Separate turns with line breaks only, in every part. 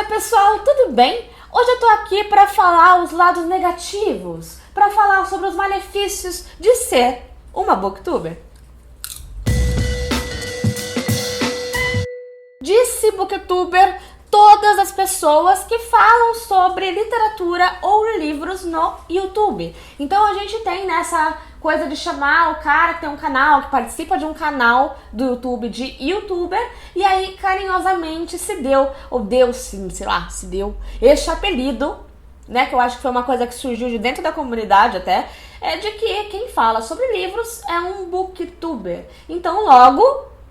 Oi pessoal, tudo bem? Hoje eu tô aqui para falar os lados negativos, para falar sobre os malefícios de ser uma booktuber. Disse booktuber todas as pessoas que falam sobre literatura ou livros no YouTube. Então a gente tem nessa coisa de chamar o cara que tem um canal, que participa de um canal do YouTube de YouTuber, e aí carinhosamente se deu, ou deu-se, sei lá, se deu este apelido, né, que eu acho que foi uma coisa que surgiu de dentro da comunidade até, é de que quem fala sobre livros é um booktuber. Então logo,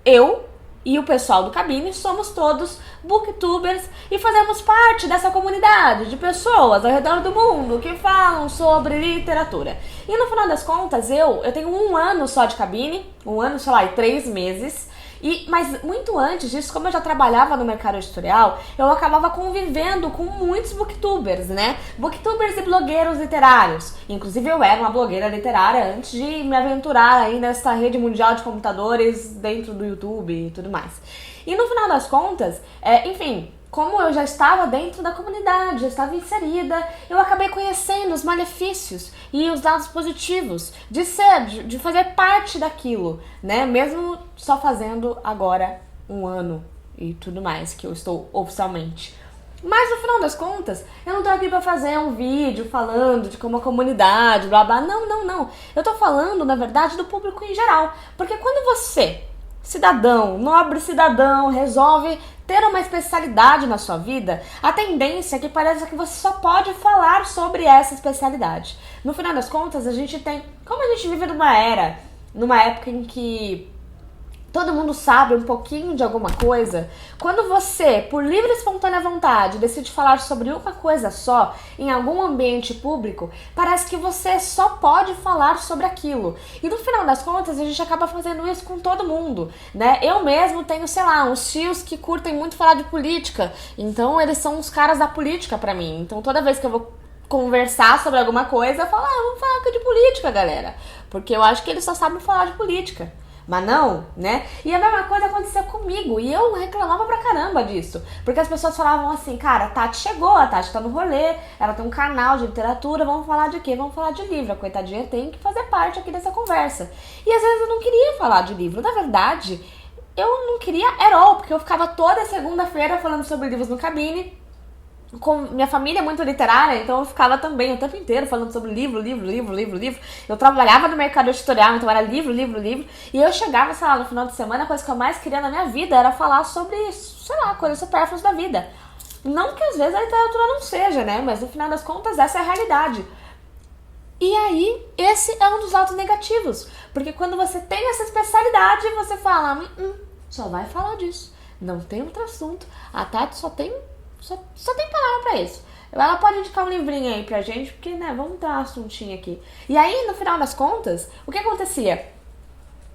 eu e o pessoal do Cabine somos todos booktubers e fazemos parte dessa comunidade de pessoas ao redor do mundo que falam sobre literatura. E no final das contas, eu tenho 1 ano só de Cabine, 1 ano, sei lá, e 3 meses. Mas muito antes disso, como eu já trabalhava no mercado editorial, eu acabava convivendo com muitos booktubers, né? Booktubers e blogueiros literários. Inclusive eu era uma blogueira literária antes de me aventurar aí nessa rede mundial de computadores dentro do YouTube e tudo mais. E no final das contas, enfim, como eu já estava dentro da comunidade, já estava inserida, eu acabei conhecendo os malefícios e os lados positivos de ser, de fazer parte daquilo, né? Mesmo só fazendo agora 1 ano e tudo mais, que eu estou oficialmente. Mas no final das contas, eu não tô aqui pra fazer um vídeo falando de como a comunidade, blá blá, não. Eu tô falando, na verdade, do público em geral. Porque quando você, cidadão, nobre cidadão, resolve ter uma especialidade na sua vida, a tendência é que pareça que você só pode falar sobre essa especialidade. No final das contas, a gente tem... Como a gente vive numa época em que todo mundo sabe um pouquinho de alguma coisa, quando você, por livre e espontânea vontade, decide falar sobre uma coisa só, em algum ambiente público, parece que você só pode falar sobre aquilo. E no final das contas, a gente acaba fazendo isso com todo mundo, né? Eu mesmo tenho, sei lá, uns tios que curtem muito falar de política, então eles são os caras da política pra mim. Então toda vez que eu vou conversar sobre alguma coisa, eu falo, vamos falar aqui de política, galera. Porque eu acho que eles só sabem falar de política. Mas não, né? E a mesma coisa aconteceu comigo. E eu reclamava pra caramba disso. Porque as pessoas falavam assim, cara, a Tati chegou, a Tati tá no rolê, ela tem um canal de literatura, vamos falar de quê? Vamos falar de livro. A coitadinha tem que fazer parte aqui dessa conversa. E às vezes eu não queria falar de livro. Na verdade, eu não queria at all, porque eu ficava toda segunda-feira falando sobre livros no Cabine. Com minha família é muito literária, então eu ficava também o tempo inteiro falando sobre livro. Eu trabalhava no mercado editorial, então era livro. E eu chegava, sei lá, no final de semana, a coisa que eu mais queria na minha vida era falar sobre, sei lá, coisas supérfluas da vida. Não que às vezes a literatura não seja, né? Mas no final das contas, essa é a realidade. E aí, esse é um dos lados negativos. Porque quando você tem essa especialidade, você fala, só vai falar disso. Não tem outro assunto. A Tati só tem palavra pra isso. Ela pode indicar um livrinho aí pra gente, porque, né, vamos dar um assuntinho aqui. E aí, no final das contas, o que acontecia?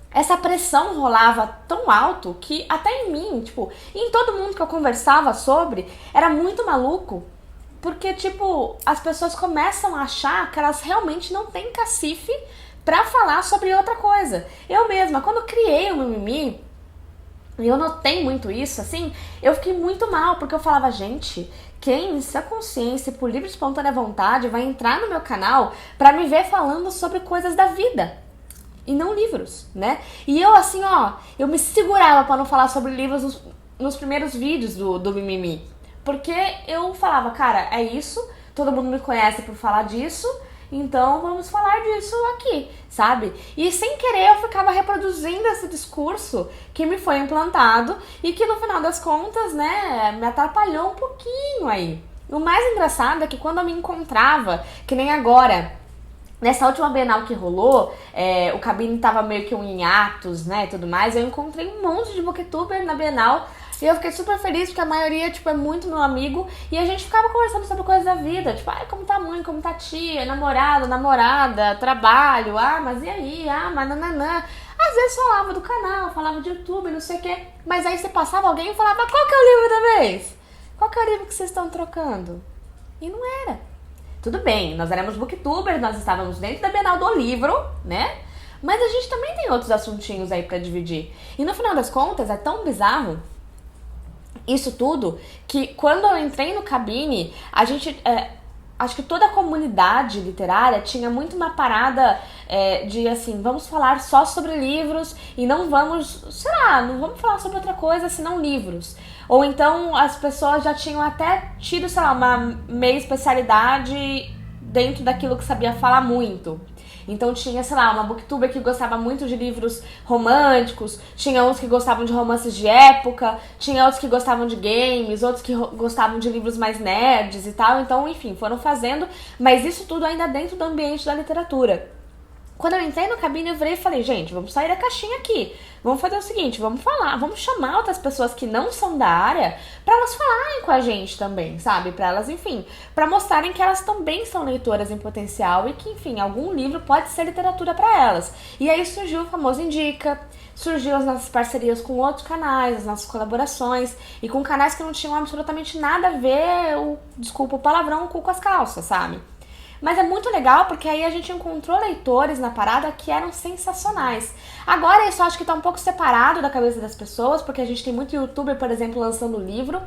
Essa pressão rolava tão alto que até em mim, tipo, em todo mundo que eu conversava sobre, era muito maluco. Porque, tipo, as pessoas começam a achar que elas realmente não têm cacife pra falar sobre outra coisa. Eu mesma, quando criei o Mimimi, e eu notei muito isso, assim, eu fiquei muito mal, porque eu falava, gente, quem em sua consciência, por livre e espontânea vontade, vai entrar no meu canal pra me ver falando sobre coisas da vida, e não livros, né? E eu, assim, eu me segurava pra não falar sobre livros nos primeiros vídeos do Mimimi, porque eu falava, cara, é isso, todo mundo me conhece por falar disso, então vamos falar disso aqui, sabe? E sem querer eu ficava reproduzindo esse discurso que me foi implantado e que no final das contas, né, me atrapalhou um pouquinho aí. O mais engraçado é que quando eu me encontrava, que nem agora, nessa última Bienal que rolou, o Cabine tava meio que em hiatus, né, e tudo mais, eu encontrei um monte de booktuber na Bienal. E eu fiquei super feliz, porque a maioria, tipo, é muito meu amigo. E a gente ficava conversando sobre coisas da vida. Tipo, como tá a mãe, como tá a tia, namorada, trabalho. Mas e aí? Mas nananã. Às vezes falava do canal, falava de YouTube, não sei o quê. Mas aí você passava alguém e falava, qual que é o livro da vez? Qual que é o livro que vocês estão trocando? E não era. Tudo bem, nós éramos booktubers, nós estávamos dentro da Bienal do Livro, né? Mas a gente também tem outros assuntinhos aí pra dividir. E no final das contas, é tão bizarro Isso tudo que quando eu entrei no Cabine, a gente... acho que toda a comunidade literária tinha muito uma parada de assim, vamos falar só sobre livros e não vamos, sei lá, não vamos falar sobre outra coisa senão livros. Ou então as pessoas já tinham até tido, sei lá, uma meia especialidade dentro daquilo que sabia falar muito. Então tinha, sei lá, uma booktuber que gostava muito de livros românticos, tinha uns que gostavam de romances de época, tinha outros que gostavam de games, outros que gostavam de livros mais nerds e tal. Então, enfim, foram fazendo, mas isso tudo ainda dentro do ambiente da literatura. Quando eu entrei no Cabine, eu virei e falei, gente, vamos sair da caixinha aqui. Vamos fazer o seguinte, vamos falar, vamos chamar outras pessoas que não são da área para elas falarem com a gente também, sabe? Para elas, enfim, para mostrarem que elas também são leitoras em potencial e que, enfim, algum livro pode ser literatura para elas. E aí surgiu o famoso Indica, surgiu as nossas parcerias com outros canais, as nossas colaborações e com canais que não tinham absolutamente nada a ver, desculpa o palavrão, o cu com as calças, sabe? Mas é muito legal porque aí a gente encontrou leitores na parada que eram sensacionais. Agora isso acho que tá um pouco separado da cabeça das pessoas, porque a gente tem muito youtuber, por exemplo, lançando livro.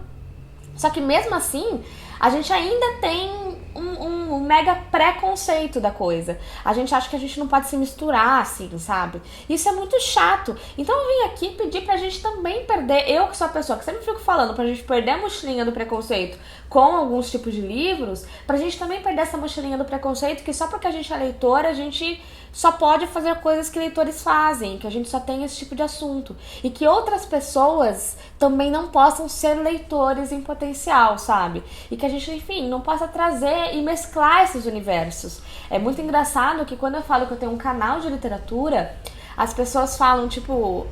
Só que mesmo assim, a gente ainda tem um mega preconceito da coisa. A gente acha que a gente não pode se misturar, assim, sabe? Isso é muito chato. Então eu vim aqui pedir pra gente também perder, eu que sou a pessoa que sempre fico falando pra gente perder a mochilinha do preconceito com alguns tipos de livros, pra gente também perder essa mochilinha do preconceito que só porque a gente é leitora, a gente só pode fazer coisas que leitores fazem, que a gente só tem esse tipo de assunto. E que outras pessoas também não possam ser leitores em potencial, sabe? E que a gente, enfim, não possa trazer e mesclar esses universos. É muito engraçado que quando eu falo que eu tenho um canal de literatura, as pessoas falam, tipo,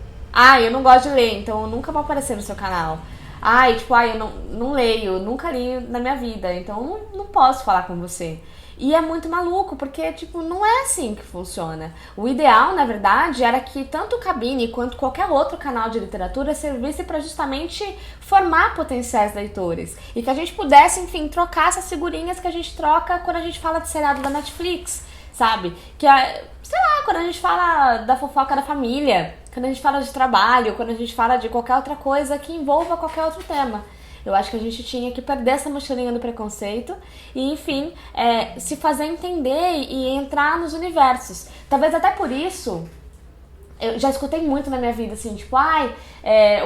eu não gosto de ler, então eu nunca vou aparecer no seu canal. Eu não leio, nunca li na minha vida, então eu não posso falar com você. E é muito maluco, porque, tipo, não é assim que funciona. O ideal, na verdade, era que tanto o Cabine quanto qualquer outro canal de literatura servisse para justamente formar potenciais leitores. E que a gente pudesse, enfim, trocar essas figurinhas que a gente troca quando a gente fala de seriado da Netflix, sabe? Sei lá, quando a gente fala da fofoca da família, quando a gente fala de trabalho, quando a gente fala de qualquer outra coisa que envolva qualquer outro tema. Eu acho que a gente tinha que perder essa mochilinha do preconceito e, enfim, se fazer entender e entrar nos universos. Talvez até por isso, eu já escutei muito na minha vida, assim, tipo,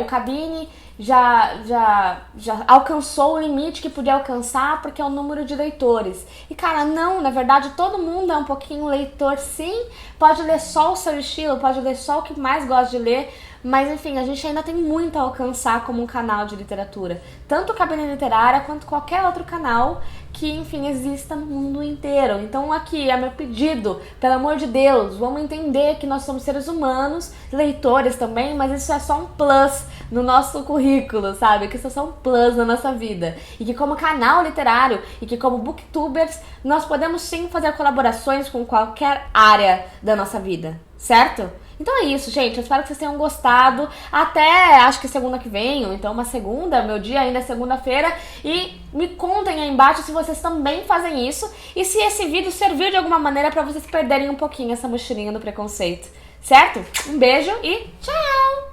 o Cabine já alcançou o limite que podia alcançar porque é o número de leitores. E, cara, não, na verdade, todo mundo é um pouquinho leitor, sim, pode ler só o seu estilo, pode ler só o que mais gosta de ler, mas, enfim, a gente ainda tem muito a alcançar como um canal de literatura. Tanto o Cabine Literária quanto qualquer outro canal que, enfim, exista no mundo inteiro. Então aqui é meu pedido, pelo amor de Deus, vamos entender que nós somos seres humanos, leitores também, mas isso é só um plus no nosso currículo, sabe? Que isso é só um plus na nossa vida. E que como canal literário e que como booktubers, nós podemos sim fazer colaborações com qualquer área da nossa vida, certo? Então é isso, gente. Eu espero que vocês tenham gostado. Até, acho que segunda que vem, ou então uma segunda, meu dia ainda é segunda-feira. E me contem aí embaixo se vocês também fazem isso. E se esse vídeo serviu de alguma maneira pra vocês perderem um pouquinho essa mochilinha do preconceito. Certo? Um beijo e tchau!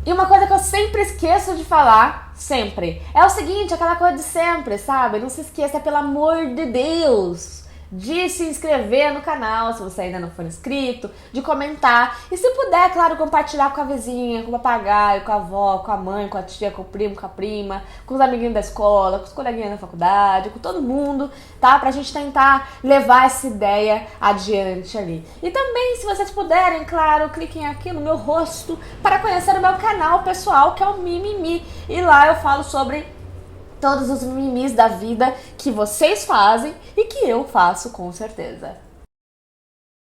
E uma coisa que eu sempre esqueço de falar, sempre, é o seguinte, aquela coisa de sempre, sabe? Não se esqueça, pelo amor de Deus, de se inscrever no canal, se você ainda não for inscrito, de comentar e se puder, claro, compartilhar com a vizinha, com o papagaio, com a avó, com a mãe, com a tia, com o primo, com a prima, com os amiguinhos da escola, com os coleguinhas da faculdade, com todo mundo, tá? Pra gente tentar levar essa ideia adiante ali. E também, se vocês puderem, claro, cliquem aqui no meu rosto para conhecer o meu canal pessoal, que é o Mimimi, e lá eu falo sobre todos os mimimis da vida que vocês fazem e que eu faço com certeza.